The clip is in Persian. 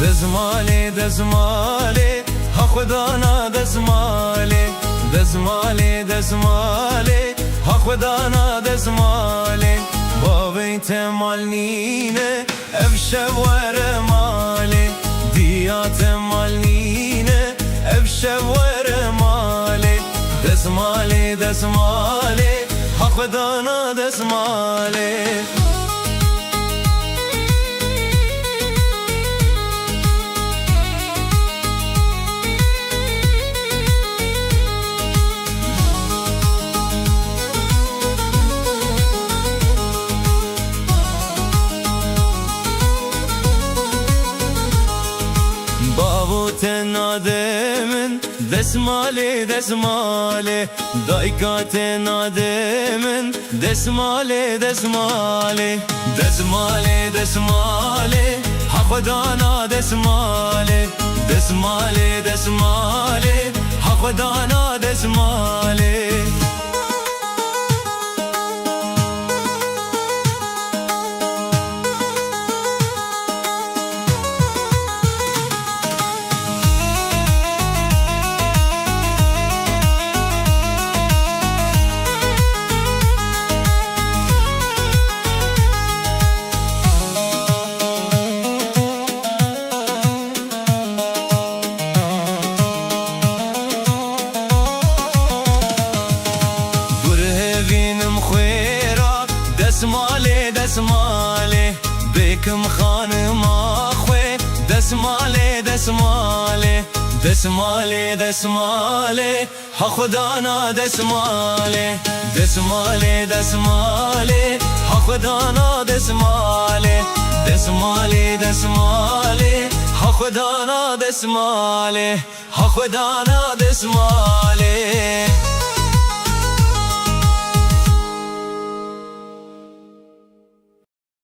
دزماله دزماله ها خدا نا دزماله دزماله دزماله ها خدا نا دزماله با بیت مال نینه افشه ور ماله دیات مال نینه افشه ور ماله دزماله دزماله ها خدا نا دزماله نادمن دسماله دسماله دایکات نادمن دسماله دسماله دسماله دسماله ها خدا نا دسماله دسماله دسماله ها خدا نا دسماله دسماله دسماله بكم خانم اخوي دسماله دسماله دسماله دسماله ها خدا نا دسماله دسماله دسماله ها خدا نا دسماله دسماله دسماله ها خدا نا دسماله ها خدا نا دسماله